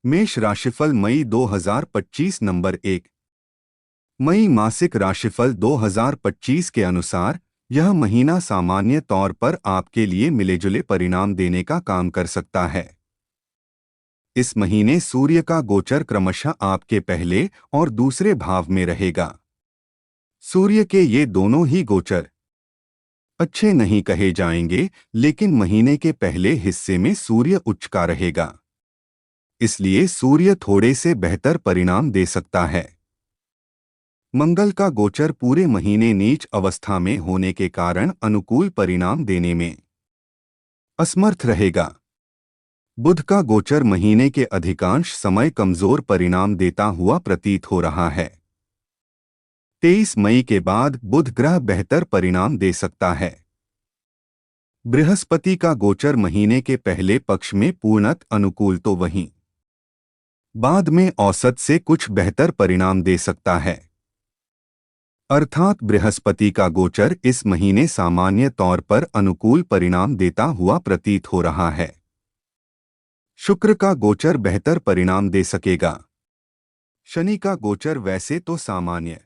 मेष राशिफल मई 2025 नंबर 1। मई मासिक राशिफल 2025 के अनुसार यह महीना सामान्य तौर पर आपके लिए मिलेजुले परिणाम देने का काम कर सकता है। इस महीने सूर्य का गोचर क्रमशः आपके पहले और दूसरे भाव में रहेगा। सूर्य के ये दोनों ही गोचर अच्छे नहीं कहे जाएंगे, लेकिन महीने के पहले हिस्से में सूर्य उच्च का रहेगा। इसलिए सूर्य थोड़े से बेहतर परिणाम दे सकता है। मंगल का गोचर पूरे महीने नीच अवस्था में होने के कारण अनुकूल परिणाम देने में असमर्थ रहेगा। बुध का गोचर महीने के अधिकांश समय कमजोर परिणाम देता हुआ प्रतीत हो रहा है। 23 मई के बाद बुध ग्रह बेहतर परिणाम दे सकता है। बृहस्पति का गोचर महीने के पहले पक्ष में पूर्णत अनुकूल तो वहीं बाद में औसत से कुछ बेहतर परिणाम दे सकता है। अर्थात बृहस्पति का गोचर इस महीने सामान्य तौर पर अनुकूल परिणाम देता हुआ प्रतीत हो रहा है। शुक्र का गोचर बेहतर परिणाम दे सकेगा। शनि का गोचर वैसे तो सामान्य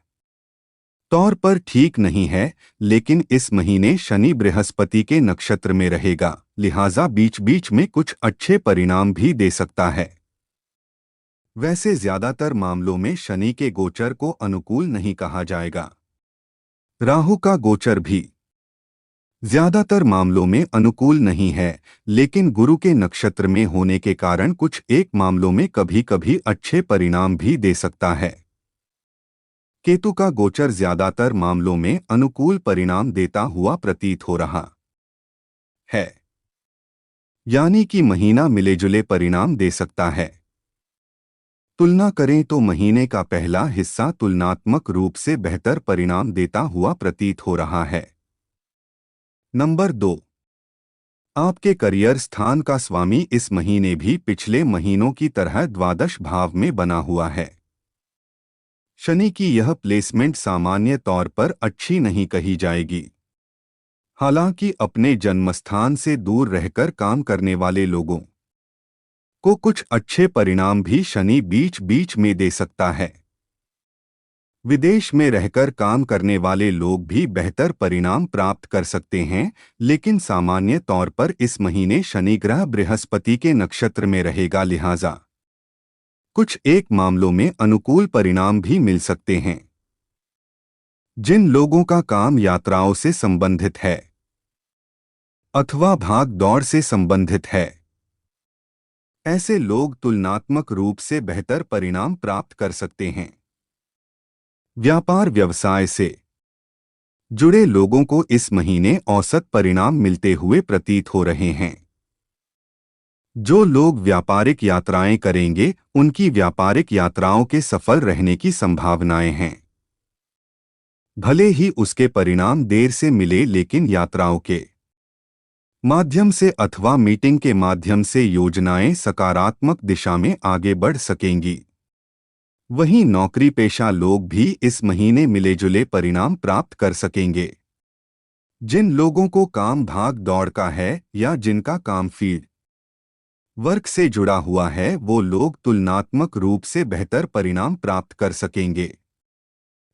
तौर पर ठीक नहीं है, लेकिन इस महीने शनि बृहस्पति के नक्षत्र में रहेगा, लिहाजा बीच बीच में कुछ अच्छे परिणाम भी दे सकता है। वैसे ज्यादातर मामलों में शनि के गोचर को अनुकूल नहीं कहा जाएगा। राहु का गोचर भी ज्यादातर मामलों में अनुकूल नहीं है, लेकिन गुरु के नक्षत्र में होने के कारण कुछ एक मामलों में कभी कभी अच्छे परिणाम भी दे सकता है। केतु का गोचर ज्यादातर मामलों में अनुकूल परिणाम देता हुआ प्रतीत हो रहा है, यानी कि महीना मिलेजुले परिणाम दे सकता है। तुलना करें तो महीने का पहला हिस्सा तुलनात्मक रूप से बेहतर परिणाम देता हुआ प्रतीत हो रहा है। नंबर 2। आपके करियर स्थान का स्वामी इस महीने भी पिछले महीनों की तरह द्वादश भाव में बना हुआ है। शनि की यह प्लेसमेंट सामान्य तौर पर अच्छी नहीं कही जाएगी। हालांकि अपने जन्मस्थान से दूर रहकर काम करने वाले लोगों को कुछ अच्छे परिणाम भी शनि बीच बीच में दे सकता है। विदेश में रहकर काम करने वाले लोग भी बेहतर परिणाम प्राप्त कर सकते हैं, लेकिन सामान्य तौर पर इस महीने शनि ग्रह बृहस्पति के नक्षत्र में रहेगा, लिहाजा कुछ एक मामलों में अनुकूल परिणाम भी मिल सकते हैं। जिन लोगों का काम यात्राओं से संबंधित है अथवा भाग दौड़ से संबंधित है, ऐसे लोग तुलनात्मक रूप से बेहतर परिणाम प्राप्त कर सकते हैं। व्यापार व्यवसाय से जुड़े लोगों को इस महीने औसत परिणाम मिलते हुए प्रतीत हो रहे हैं। जो लोग व्यापारिक यात्राएं करेंगे, उनकी व्यापारिक यात्राओं के सफल रहने की संभावनाएं हैं। भले ही उसके परिणाम देर से मिले, लेकिन यात्राओं के माध्यम से अथवा मीटिंग के माध्यम से योजनाएं सकारात्मक दिशा में आगे बढ़ सकेंगी। वहीं नौकरी पेशा लोग भी इस महीने मिलेजुले परिणाम प्राप्त कर सकेंगे। जिन लोगों को काम भाग दौड़ का है या जिनका काम फील्ड वर्क से जुड़ा हुआ है, वो लोग तुलनात्मक रूप से बेहतर परिणाम प्राप्त कर सकेंगे।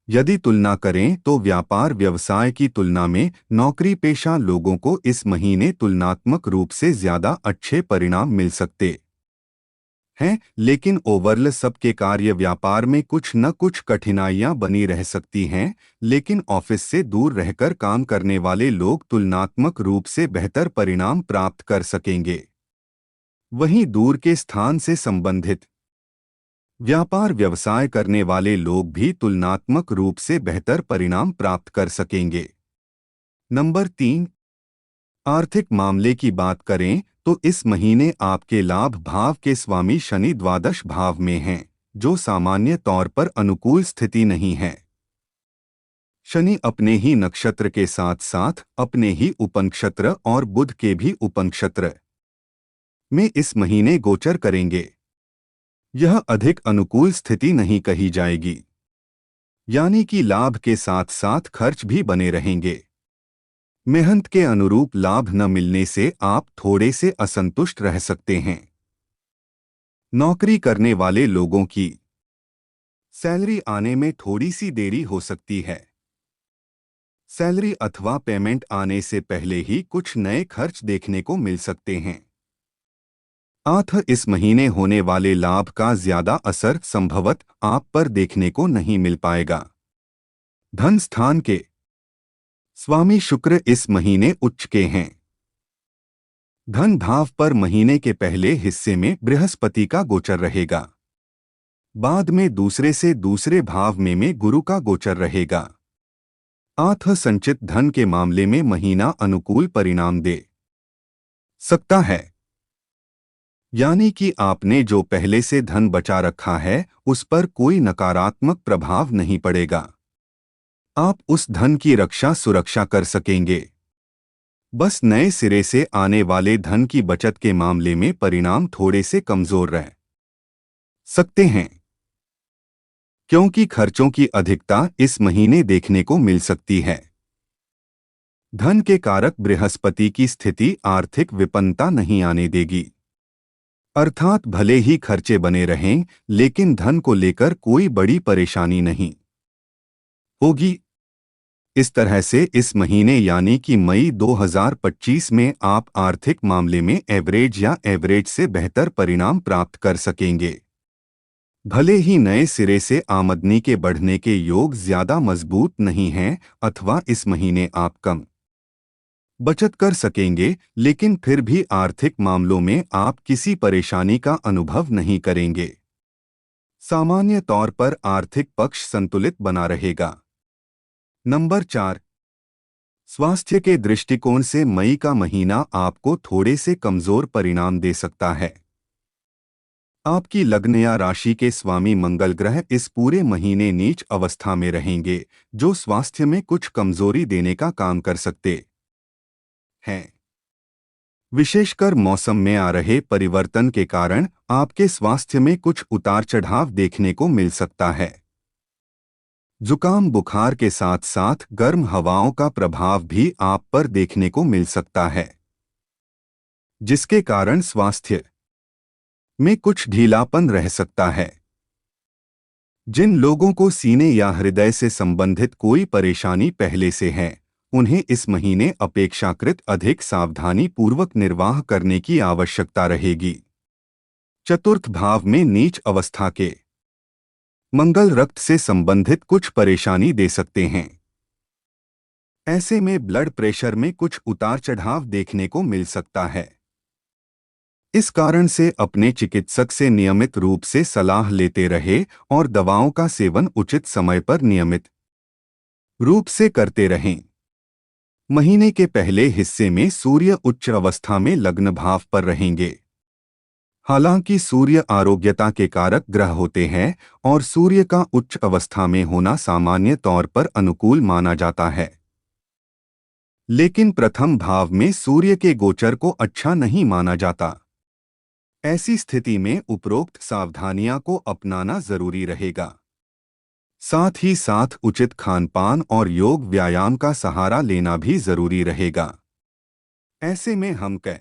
यदि तुलना करें तो व्यापार व्यवसाय की तुलना में नौकरी पेशा लोगों को इस महीने तुलनात्मक रूप से ज्यादा अच्छे परिणाम मिल सकते हैं, लेकिन ओवरऑल सबके कार्य व्यापार में कुछ न कुछ कठिनाइयां बनी रह सकती हैं। लेकिन ऑफिस से दूर रहकर काम करने वाले लोग तुलनात्मक रूप से बेहतर परिणाम प्राप्त कर सकेंगे। वहीं दूर के स्थान से संबंधित व्यापार व्यवसाय करने वाले लोग भी तुलनात्मक रूप से बेहतर परिणाम प्राप्त कर सकेंगे। नंबर 3। आर्थिक मामले की बात करें तो इस महीने आपके लाभ भाव के स्वामी शनि द्वादश भाव में हैं, जो सामान्य तौर पर अनुकूल स्थिति नहीं है। शनि अपने ही नक्षत्र के साथ साथ अपने ही उपनक्षत्र और बुध के भी उपनक्षत्र में इस महीने गोचर करेंगे। यह अधिक अनुकूल स्थिति नहीं कही जाएगी, यानी कि लाभ के साथ साथ खर्च भी बने रहेंगे। मेहनत के अनुरूप लाभ न मिलने से आप थोड़े से असंतुष्ट रह सकते हैं। नौकरी करने वाले लोगों की सैलरी आने में थोड़ी सी देरी हो सकती है। सैलरी अथवा पेमेंट आने से पहले ही कुछ नए खर्च देखने को मिल सकते हैं। इस महीने होने वाले लाभ का ज्यादा असर संभवत आप पर देखने को नहीं मिल पाएगा। धन स्थान के स्वामी शुक्र इस महीने उच्च के हैं। धन भाव पर महीने के पहले हिस्से में बृहस्पति का गोचर रहेगा। बाद में दूसरे से दूसरे भाव में गुरु का गोचर रहेगा। संचित धन के मामले में महीना अनुकूल परिणाम दे सकता है। यानी कि आपने जो पहले से धन बचा रखा है उस पर कोई नकारात्मक प्रभाव नहीं पड़ेगा। आप उस धन की रक्षा सुरक्षा कर सकेंगे। बस नए सिरे से आने वाले धन की बचत के मामले में परिणाम थोड़े से कमजोर रह सकते हैं, क्योंकि खर्चों की अधिकता इस महीने देखने को मिल सकती है। धन के कारक बृहस्पति की स्थिति आर्थिक विपन्नता नहीं आने देगी। अर्थात भले ही खर्चे बने रहें, लेकिन धन को लेकर कोई बड़ी परेशानी नहीं होगी। इस तरह से इस महीने यानी कि मई 2025 में आप आर्थिक मामले में एवरेज से बेहतर परिणाम प्राप्त कर सकेंगे। भले ही नए सिरे से आमदनी के बढ़ने के योग ज्यादा मजबूत नहीं हैं अथवा इस महीने आप कम बचत कर सकेंगे, लेकिन फिर भी आर्थिक मामलों में आप किसी परेशानी का अनुभव नहीं करेंगे। सामान्य तौर पर आर्थिक पक्ष संतुलित बना रहेगा। नंबर 4, स्वास्थ्य के दृष्टिकोण से मई का महीना आपको थोड़े से कमजोर परिणाम दे सकता है। आपकी लग्न या राशि के स्वामी मंगल ग्रह इस पूरे महीने नीच अवस्था में रहेंगे, जो स्वास्थ्य में कुछ कमजोरी देने का काम कर सकते हैं। विशेषकर मौसम में आ रहे परिवर्तन के कारण आपके स्वास्थ्य में कुछ उतार चढ़ाव देखने को मिल सकता है। जुकाम बुखार के साथ साथ गर्म हवाओं का प्रभाव भी आप पर देखने को मिल सकता है, जिसके कारण स्वास्थ्य में कुछ ढीलापन रह सकता है। जिन लोगों को सीने या हृदय से संबंधित कोई परेशानी पहले से है, उन्हें इस महीने अपेक्षाकृत अधिक सावधानी पूर्वक निर्वाह करने की आवश्यकता रहेगी। चतुर्थ भाव में नीच अवस्था के मंगल रक्त से संबंधित कुछ परेशानी दे सकते हैं। ऐसे में ब्लड प्रेशर में कुछ उतार चढ़ाव देखने को मिल सकता है। इस कारण से अपने चिकित्सक से नियमित रूप से सलाह लेते रहे और दवाओं का सेवन उचित समय पर नियमित रूप से करते रहें। महीने के पहले हिस्से में सूर्य उच्च अवस्था में लग्न भाव पर रहेंगे। हालांकि सूर्य आरोग्यता के कारक ग्रह होते हैं और सूर्य का उच्च अवस्था में होना सामान्य तौर पर अनुकूल माना जाता है, लेकिन प्रथम भाव में सूर्य के गोचर को अच्छा नहीं माना जाता। ऐसी स्थिति में उपरोक्त सावधानियां को अपनाना जरूरी रहेगा। साथ ही साथ उचित खानपान और योग व्यायाम का सहारा लेना भी जरूरी रहेगा। ऐसे में हम कह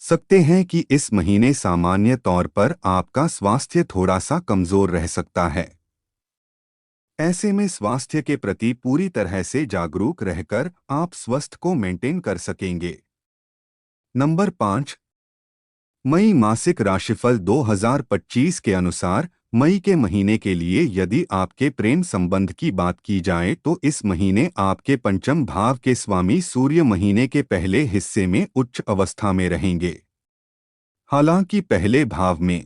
सकते हैं कि इस महीने सामान्य तौर पर आपका स्वास्थ्य थोड़ा सा कमजोर रह सकता है। ऐसे में स्वास्थ्य के प्रति पूरी तरह से जागरूक रहकर आप स्वास्थ्य को मेंटेन कर सकेंगे। नंबर 5, मई मासिक राशिफल 2025 के अनुसार मई के महीने के लिए यदि आपके प्रेम संबंध की बात की जाए तो इस महीने आपके पंचम भाव के स्वामी सूर्य महीने के पहले हिस्से में उच्च अवस्था में रहेंगे। हालांकि पहले भाव में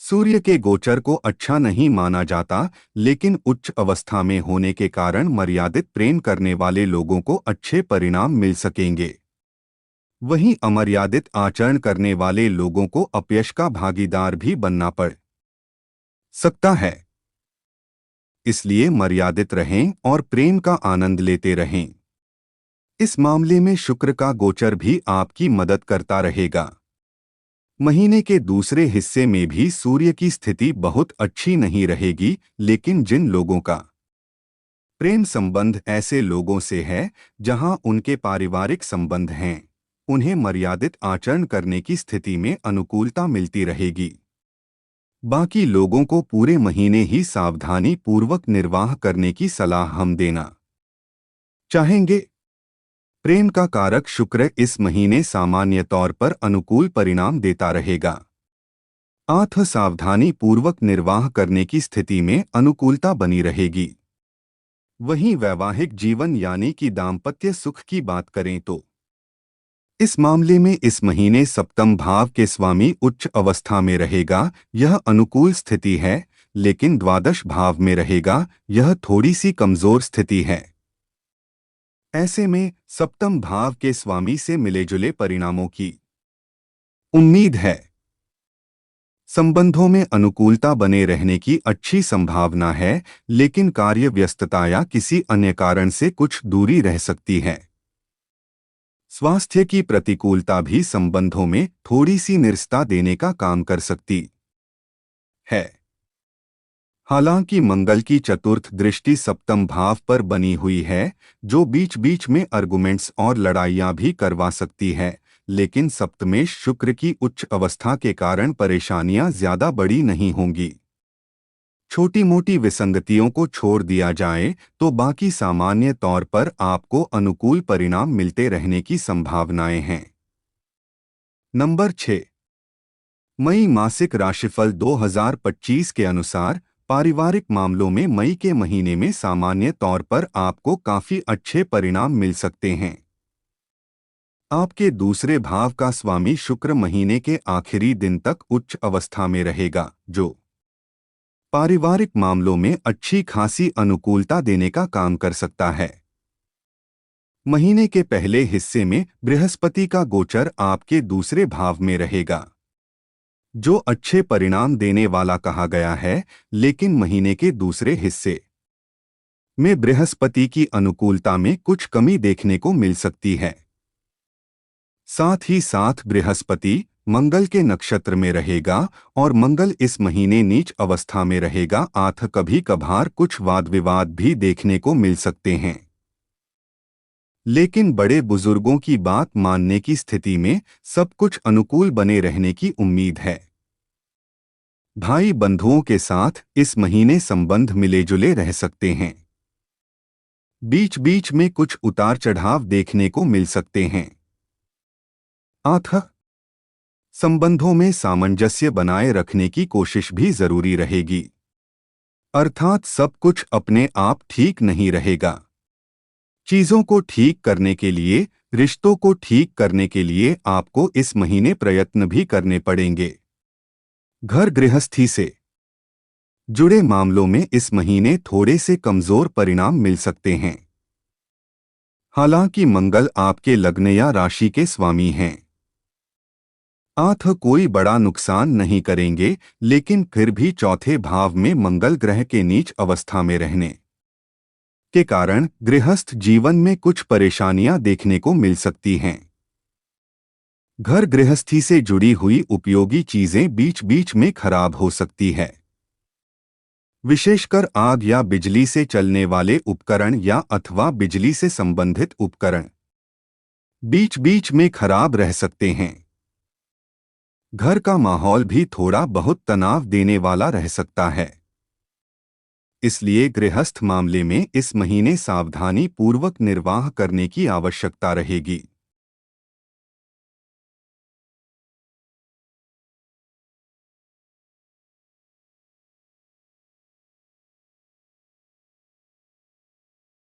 सूर्य के गोचर को अच्छा नहीं माना जाता, लेकिन उच्च अवस्था में होने के कारण मर्यादित प्रेम करने वाले लोगों को अच्छे परिणाम मिल सकेंगे। वहीं अमर्यादित आचरण करने वाले लोगों को अपयश का भागीदार भी बनना पड़ सकता है। इसलिए मर्यादित रहें और प्रेम का आनंद लेते रहें। इस मामले में शुक्र का गोचर भी आपकी मदद करता रहेगा। महीने के दूसरे हिस्से में भी सूर्य की स्थिति बहुत अच्छी नहीं रहेगी, लेकिन जिन लोगों का प्रेम संबंध ऐसे लोगों से है जहां उनके पारिवारिक संबंध हैं, उन्हें मर्यादित आचरण करने की स्थिति में अनुकूलता मिलती रहेगी। बाकी लोगों को पूरे महीने ही सावधानी पूर्वक निर्वाह करने की सलाह हम देना चाहेंगे। प्रेम का कारक शुक्र इस महीने सामान्य तौर पर अनुकूल परिणाम देता रहेगा। अतः सावधानी पूर्वक निर्वाह करने की स्थिति में अनुकूलता बनी रहेगी। वहीं वैवाहिक जीवन यानी कि दाम्पत्य सुख की बात करें तो इस मामले में इस महीने सप्तम भाव के स्वामी उच्च अवस्था में रहेगा, यह अनुकूल स्थिति है, लेकिन द्वादश भाव में रहेगा, यह थोड़ी सी कमजोर स्थिति है। ऐसे में सप्तम भाव के स्वामी से मिले-जुले परिणामों की उम्मीद है। संबंधों में अनुकूलता बने रहने की अच्छी संभावना है, लेकिन कार्य व्यस्तता या किसी अन्य कारण से कुछ दूरी रह सकती है। स्वास्थ्य की प्रतिकूलता भी संबंधों में थोड़ी सी निरस्ता देने का काम कर सकती है। हालांकि मंगल की चतुर्थ दृष्टि सप्तम भाव पर बनी हुई है, जो बीच बीच में आर्गुमेंट्स और लड़ाइयां भी करवा सकती है, लेकिन सप्तमेश शुक्र की उच्च अवस्था के कारण परेशानियां ज्यादा बड़ी नहीं होंगी। छोटी मोटी विसंगतियों को छोड़ दिया जाए तो बाकी सामान्य तौर पर आपको अनुकूल परिणाम मिलते रहने की संभावनाएं हैं। नंबर 6, मई मासिक राशिफल 2025 के अनुसार पारिवारिक मामलों में मई के महीने में सामान्य तौर पर आपको काफी अच्छे परिणाम मिल सकते हैं। आपके दूसरे भाव का स्वामी शुक्र महीने के आखिरी दिन तक उच्च अवस्था में रहेगा, जो पारिवारिक मामलों में अच्छी खासी अनुकूलता देने का काम कर सकता है। महीने के पहले हिस्से में बृहस्पति का गोचर आपके दूसरे भाव में रहेगा, जो अच्छे परिणाम देने वाला कहा गया है, लेकिन महीने के दूसरे हिस्से में बृहस्पति की अनुकूलता में कुछ कमी देखने को मिल सकती है। साथ ही साथ बृहस्पति मंगल के नक्षत्र में रहेगा और मंगल इस महीने नीच अवस्था में रहेगा, अतः कभी कभार कुछ वाद विवाद भी देखने को मिल सकते हैं। लेकिन बड़े बुजुर्गों की बात मानने की स्थिति में सब कुछ अनुकूल बने रहने की उम्मीद है। भाई बंधुओं के साथ इस महीने संबंध मिले-जुले रह सकते हैं। बीच बीच में कुछ उतार चढ़ाव देखने को मिल सकते हैं। अतः संबंधों में सामंजस्य बनाए रखने की कोशिश भी जरूरी रहेगी। अर्थात सब कुछ अपने आप ठीक नहीं रहेगा। चीजों को ठीक करने के लिए, रिश्तों को ठीक करने के लिए आपको इस महीने प्रयत्न भी करने पड़ेंगे। घर गृहस्थी से जुड़े मामलों में इस महीने थोड़े से कमजोर परिणाम मिल सकते हैं। हालांकि मंगल आपके लग्न या राशि के स्वामी हैं, अतः कोई बड़ा नुकसान नहीं करेंगे, लेकिन फिर भी चौथे भाव में मंगल ग्रह के नीच अवस्था में रहने के कारण गृहस्थ जीवन में कुछ परेशानियां देखने को मिल सकती हैं। घर गृहस्थी से जुड़ी हुई उपयोगी चीजें बीच बीच में खराब हो सकती है। विशेषकर आग या बिजली से चलने वाले उपकरण या अथवा बिजली से संबंधित उपकरण बीच बीच में खराब रह सकते हैं। घर का माहौल भी थोड़ा बहुत तनाव देने वाला रह सकता है। इसलिए गृहस्थ मामले में इस महीने सावधानी पूर्वक निर्वाह करने की आवश्यकता रहेगी।